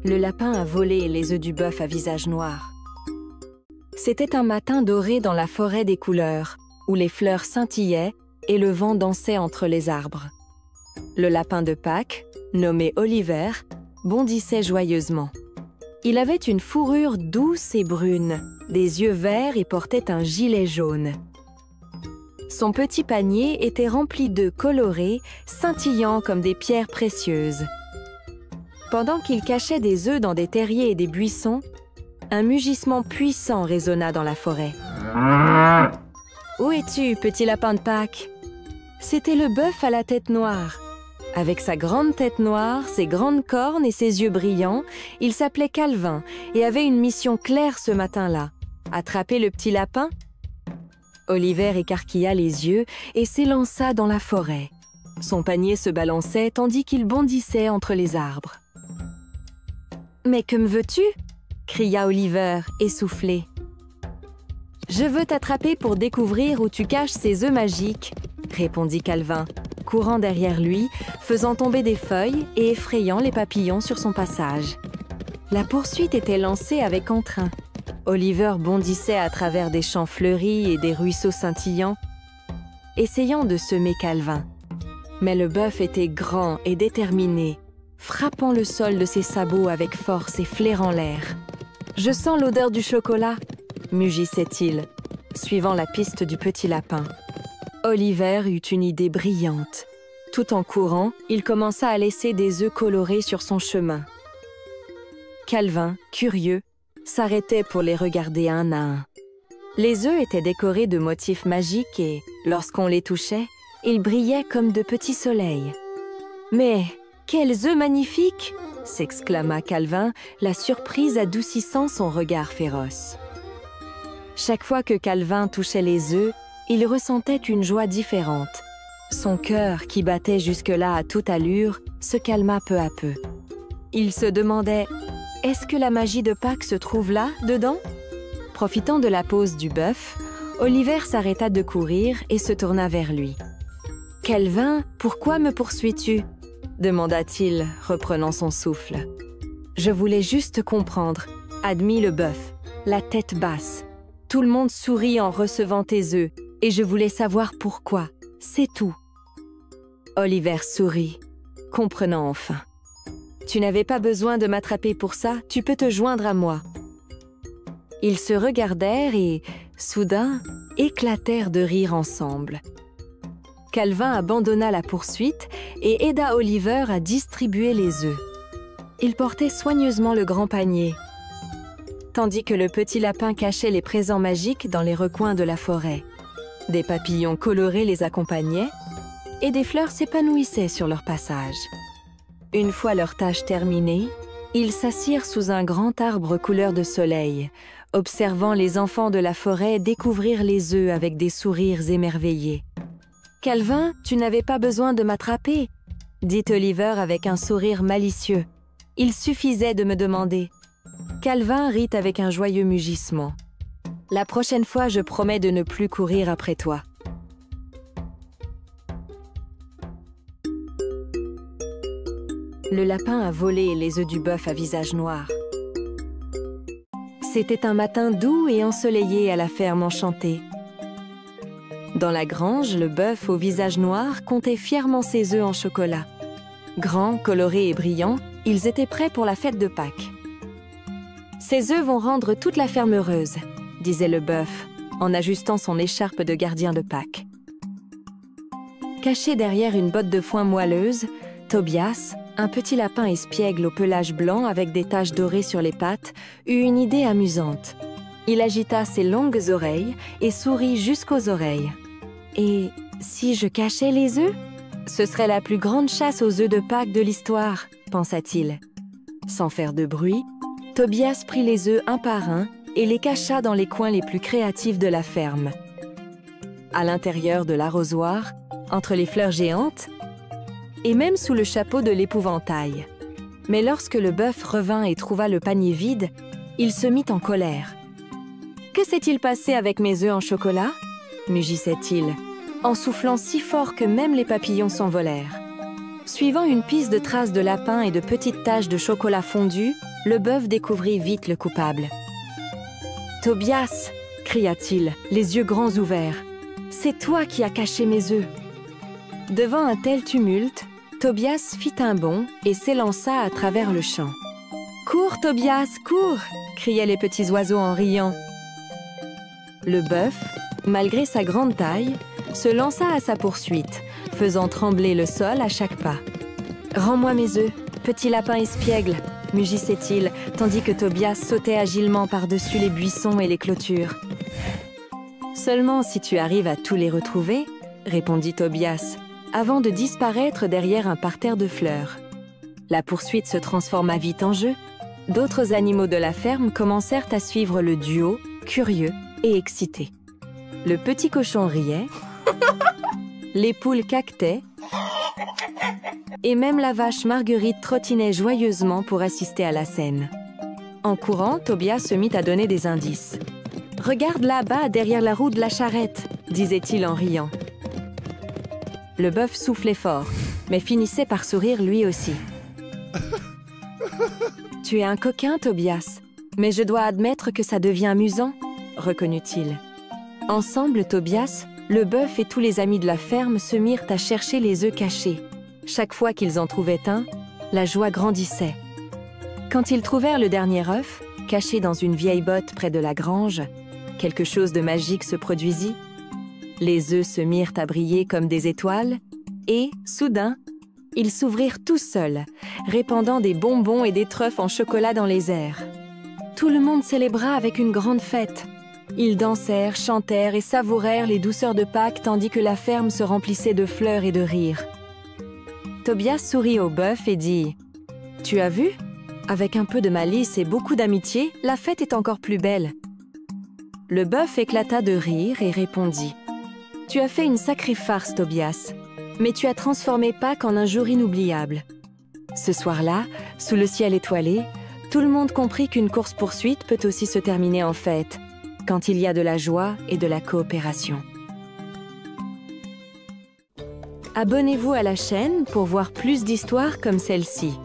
Le lapin a volé les œufs du bœuf à visage noir. C'était un matin doré dans la forêt des couleurs, où les fleurs scintillaient et le vent dansait entre les arbres. Le lapin de Pâques, nommé Oliver, bondissait joyeusement. Il avait une fourrure douce et brune, des yeux verts et portait un gilet jaune. Son petit panier était rempli d'œufs colorés, scintillants comme des pierres précieuses. Pendant qu'il cachait des œufs dans des terriers et des buissons, un mugissement puissant résonna dans la forêt. « Où es-tu, petit lapin de Pâques ?» C'était le bœuf à la tête noire. Avec sa grande tête noire, ses grandes cornes et ses yeux brillants, il s'appelait Calvin et avait une mission claire ce matin-là. Attraper le petit lapin? Oliver écarquilla les yeux et s'élança dans la forêt. Son panier se balançait tandis qu'il bondissait entre les arbres. « Mais que me veux-tu » cria Oliver, essoufflé. « Je veux t'attraper pour découvrir où tu caches ces œufs magiques » répondit Calvin, courant derrière lui, faisant tomber des feuilles et effrayant les papillons sur son passage. La poursuite était lancée avec entrain. Oliver bondissait à travers des champs fleuris et des ruisseaux scintillants, essayant de semer Calvin. Mais le bœuf était grand et déterminé, frappant le sol de ses sabots avec force et flairant l'air. « Je sens l'odeur du chocolat !» mugissait-il, suivant la piste du petit lapin. Oliver eut une idée brillante. Tout en courant, il commença à laisser des œufs colorés sur son chemin. Calvin, curieux, s'arrêtait pour les regarder un à un. Les œufs étaient décorés de motifs magiques et, lorsqu'on les touchait, ils brillaient comme de petits soleils. « Mais quels œufs magnifiques !» s'exclama Calvin, la surprise adoucissant son regard féroce. Chaque fois que Calvin touchait les œufs, il ressentait une joie différente. Son cœur, qui battait jusque-là à toute allure, se calma peu à peu. Il se demandait « Est-ce que la magie de Pâques se trouve là, dedans ?» Profitant de la pause du bœuf, Oliver s'arrêta de courir et se tourna vers lui. « Calvin, pourquoi me poursuis-tu » demanda-t-il, reprenant son souffle. « Je voulais juste comprendre, » admit le bœuf, la tête basse. « Tout le monde sourit en recevant tes œufs, et je voulais savoir pourquoi. C'est tout. » Oliver sourit, comprenant enfin. « Tu n'avais pas besoin de m'attraper pour ça, tu peux te joindre à moi. » Ils se regardèrent et, soudain, éclatèrent de rire ensemble. Calvin abandonna la poursuite et aida Oliver à distribuer les œufs. Il portait soigneusement le grand panier, tandis que le petit lapin cachait les présents magiques dans les recoins de la forêt. Des papillons colorés les accompagnaient et des fleurs s'épanouissaient sur leur passage. Une fois leur tâche terminée, ils s'assirent sous un grand arbre couleur de soleil, observant les enfants de la forêt découvrir les œufs avec des sourires émerveillés. « Calvin, tu n'avais pas besoin de m'attraper » dit Oliver avec un sourire malicieux. « Il suffisait de me demander. » Calvin rit avec un joyeux mugissement. « La prochaine fois, je promets de ne plus courir après toi. » Le lapin a volé les œufs du bœuf à visage noir. C'était un matin doux et ensoleillé à la ferme enchantée. Dans la grange, le bœuf au visage noir comptait fièrement ses œufs en chocolat. Grands, colorés et brillants, ils étaient prêts pour la fête de Pâques. « Ces œufs vont rendre toute la ferme heureuse », disait le bœuf, en ajustant son écharpe de gardien de Pâques. Caché derrière une botte de foin moelleuse, Tobias, un petit lapin espiègle au pelage blanc avec des taches dorées sur les pattes, eut une idée amusante. Il agita ses longues oreilles et sourit jusqu'aux oreilles. « Et si je cachais les œufs ? Ce serait la plus grande chasse aux œufs de Pâques de l'histoire, pensa-t-il. Sans faire de bruit, Tobias prit les œufs un par un et les cacha dans les coins les plus créatifs de la ferme. À l'intérieur de l'arrosoir, entre les fleurs géantes, et même sous le chapeau de l'épouvantail. Mais lorsque le bœuf revint et trouva le panier vide, il se mit en colère. « Que s'est-il passé avec mes œufs en chocolat ?» mugissait-il, en soufflant si fort que même les papillons s'envolèrent. Suivant une piste de traces de lapin et de petites taches de chocolat fondu, le bœuf découvrit vite le coupable. « Tobias !» cria-t-il, les yeux grands ouverts. « C'est toi qui as caché mes œufs !» Devant un tel tumulte, Tobias fit un bond et s'élança à travers le champ. « Cours, Tobias, cours !» criaient les petits oiseaux en riant. Le bœuf, malgré sa grande taille, se lança à sa poursuite, faisant trembler le sol à chaque pas. « Rends-moi mes œufs, petit lapin espiègle !» mugissait-il, tandis que Tobias sautait agilement par-dessus les buissons et les clôtures. « Seulement si tu arrives à tous les retrouver, » répondit Tobias, avant de disparaître derrière un parterre de fleurs. La poursuite se transforma vite en jeu. D'autres animaux de la ferme commencèrent à suivre le duo, curieux et excités. Le petit cochon riait, les poules caquetaient, et même la vache Marguerite trottinait joyeusement pour assister à la scène. En courant, Tobias se mit à donner des indices. « Regarde là-bas, derrière la roue de la charrette !» disait-il en riant. Le bœuf soufflait fort, mais finissait par sourire lui aussi. « Tu es un coquin, Tobias, mais je dois admettre que ça devient amusant, » reconnut-il. Ensemble, Tobias, le bœuf et tous les amis de la ferme se mirent à chercher les œufs cachés. Chaque fois qu'ils en trouvaient un, la joie grandissait. Quand ils trouvèrent le dernier œuf, caché dans une vieille botte près de la grange, quelque chose de magique se produisit. Les œufs se mirent à briller comme des étoiles et, soudain, ils s'ouvrirent tout seuls, répandant des bonbons et des trèfles en chocolat dans les airs. Tout le monde célébra avec une grande fête. Ils dansèrent, chantèrent et savourèrent les douceurs de Pâques tandis que la ferme se remplissait de fleurs et de rires. Tobias sourit au bœuf et dit « Tu as vu ? Avec un peu de malice et beaucoup d'amitié, la fête est encore plus belle. » Le bœuf éclata de rire et répondit « Tu as fait une sacrée farce, Tobias, mais tu as transformé Pâques en un jour inoubliable. » Ce soir-là, sous le ciel étoilé, tout le monde comprit qu'une course-poursuite peut aussi se terminer en fête, quand il y a de la joie et de la coopération. Abonnez-vous à la chaîne pour voir plus d'histoires comme celle-ci.